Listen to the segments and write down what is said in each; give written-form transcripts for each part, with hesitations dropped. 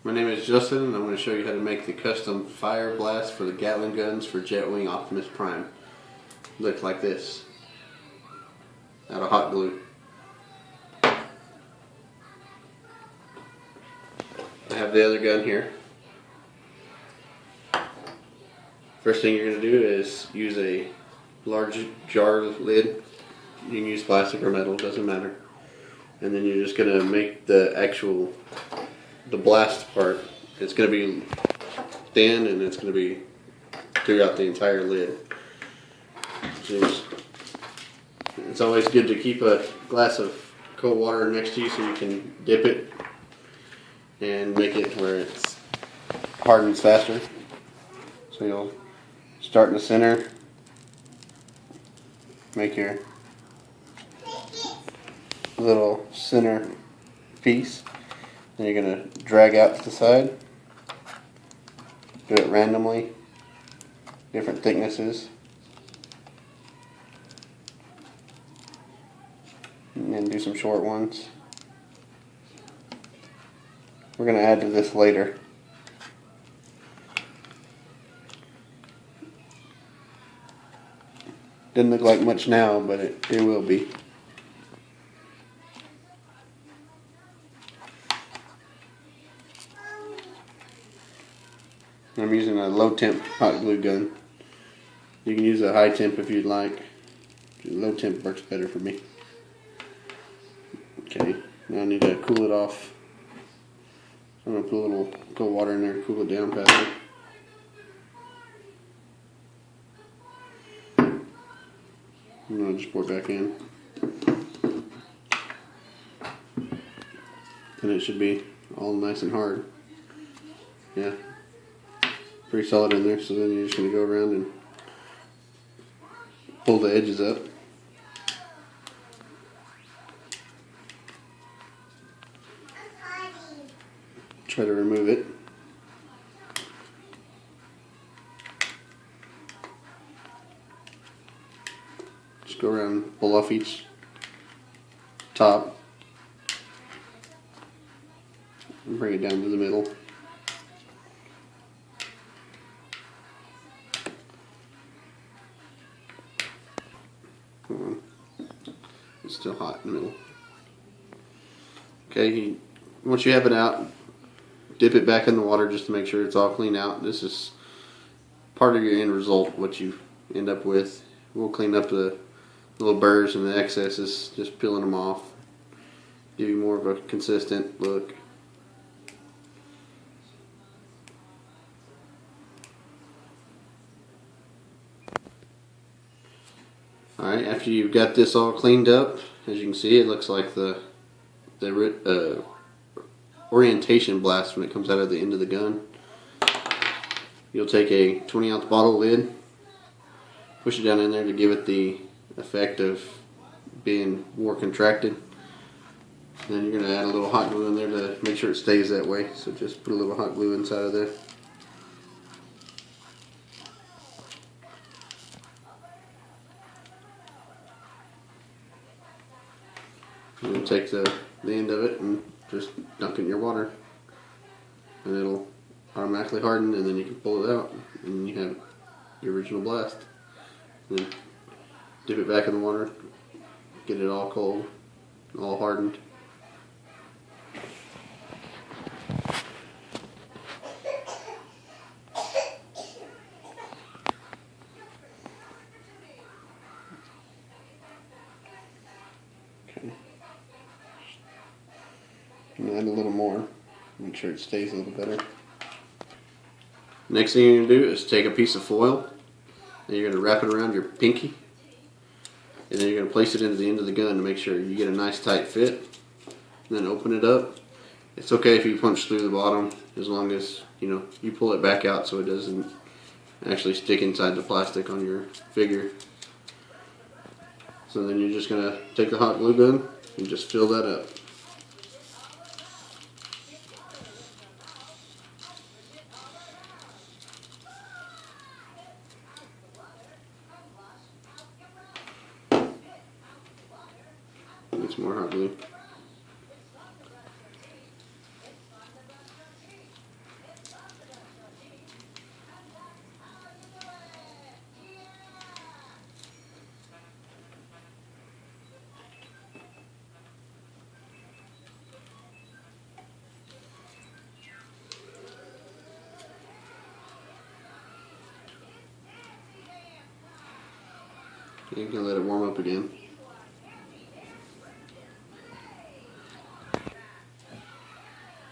My name is Justin, and I'm going to show you how to make the custom fire blast for the Gatling guns for Jetwing Optimus Prime. Looks like this, out of hot glue. I have the other gun here. First thing you're going to do is use a large jar lid. You can use plastic or metal, doesn't matter. And then you're just going to make the blast part. It's going to be thin, and it's going to be throughout the entire lid. It's always good to keep a glass of cold water next to you so you can dip it and make it where it hardens faster. So you'll start in the center, make your little center piece. Then you're going to drag out to the side. Do it randomly, different thicknesses. And then do some short ones. We're going to add to this later. Doesn't look like much now, but it will be. I'm using a low temp hot glue gun. You can use a high temp if you'd like. Low temp works better for me. Okay, now I need to cool it off. I'm going to put a little cold water in there to cool it down faster. I'm going to just pour it back in. And it should be all nice and hard. Yeah. Pretty solid in there, so then you're just going to go around and pull the edges up. Try to remove it. Just go around, pull off each top, and bring it down to the middle. It's still hot in the middle. Okay, once you have it out, dip it back in the water just to make sure it's all clean out. This is part of your end result, what you end up with. We'll clean up the little burrs and the excesses, just peeling them off. Give you more of a consistent look. Alright, after you've got this all cleaned up, as you can see, it looks like the orientation blast when it comes out of the end of the gun. You'll take a 20-ounce bottle lid, push it down in there to give it the effect of being more contracted. And then you're going to add a little hot glue in there to make sure it stays that way. So just put a little hot glue inside of there. And then take the end of it and just dunk it in your water, and it'll automatically harden, and then you can pull it out and you have your original blast. And then dip it back in the water, get it all cold, all hardened. Okay. And add a little more, make sure it stays a little better. Next thing you're going to do is take a piece of foil, and you're going to wrap it around your pinky, and then you're going to place it into the end of the gun to make sure you get a nice tight fit. And then open it up. It's okay if you punch through the bottom, as long as you pull it back out so it doesn't actually stick inside the plastic on your figure. So then you're just going to take the hot glue gun and just fill that up. Get some more hot glue. You can let it warm up again.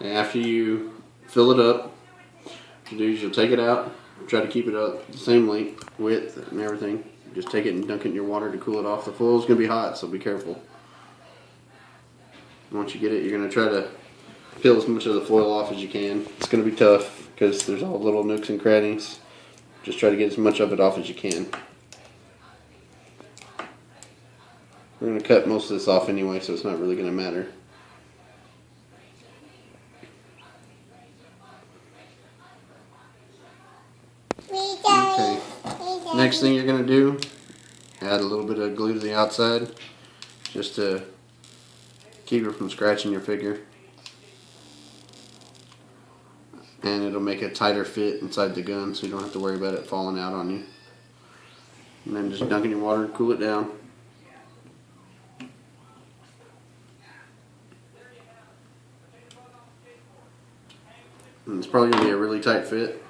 And after you fill it up, what you do is you'll take it out, try to keep it up the same length, width, and everything. Just take it and dunk it in your water to cool it off. The foil is going to be hot, so be careful. Once you get it, you're going to try to peel as much of the foil off as you can. It's going to be tough because there's all little nooks and crannies. Just try to get as much of it off as you can. We're going to cut most of this off anyway, so it's not really going to matter. Okay. Next thing you're going to do, add a little bit of glue to the outside just to keep it from scratching your figure. And it'll make a tighter fit inside the gun so you don't have to worry about it falling out on you. And then just dunk it in water and cool it down. And it's probably going to be a really tight fit.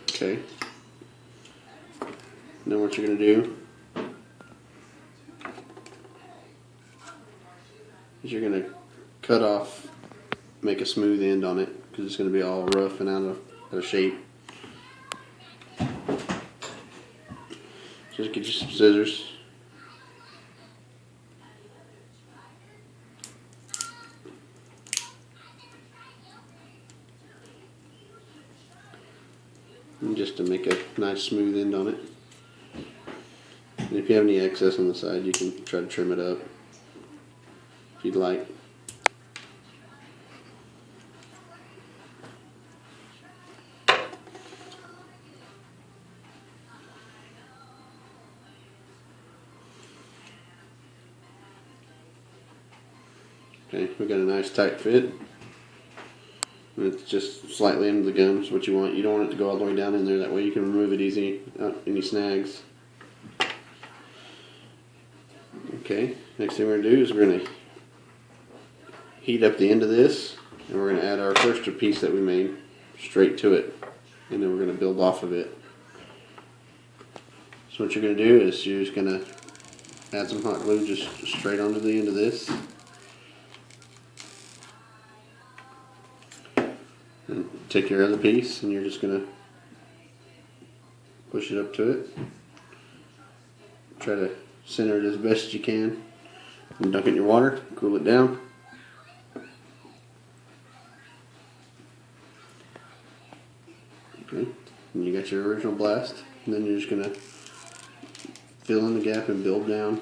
Okay. Then what you're going to do is you're going to cut off, make a smooth end on it because it's going to be all rough and out of shape. Just get you some scissors. And just to make a nice smooth end on it. And if you have any excess on the side, you can try to trim it up if you'd like. Okay, we got a nice tight fit. And it's just slightly into the gun is what you want. You don't want it to go all the way down in there. That way you can remove it easy, any snags. Okay, next thing we're going to do is we're going to heat up the end of this, and we're going to add our first piece that we made straight to it, and then we're going to build off of it. So what you're going to do is you're just going to add some hot glue just straight onto the end of this. And take your other piece and you're just going to push it up to it. Try to center it as best you can. And dunk it in your water, cool it down. Okay, and you got your original blast. And then you're just going to fill in the gap and build down.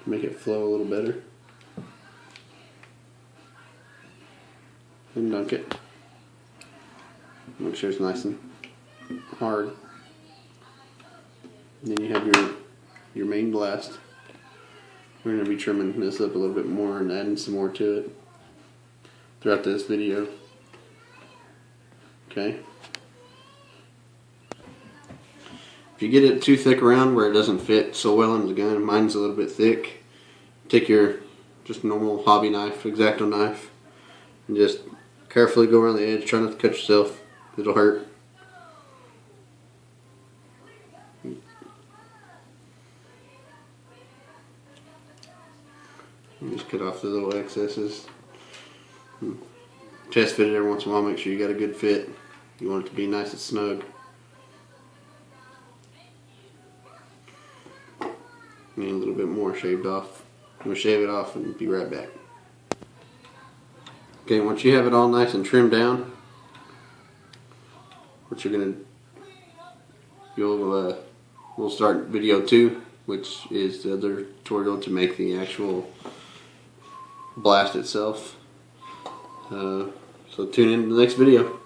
Make it flow a little better. And dunk it. Make sure it's nice and hard. And then you have your main blast. We're going to be trimming this up a little bit more and adding some more to it throughout this video. Okay. If you get it too thick around where it doesn't fit so well into the gun, mine's a little bit thick, take your just normal hobby knife, X-Acto knife, and just carefully go around the edge. Try not to cut yourself. It'll hurt. You just cut off the little excesses. Test fit it every once in a while. Make sure you got a good fit. You want it to be nice and snug. Need a little bit more shaved off. I'm going to shave it off and be right back. Okay, once you have it all nice and trimmed down, what you're going to, we'll start video 2, which is the other tutorial to make the actual blast itself. So tune in to the next video.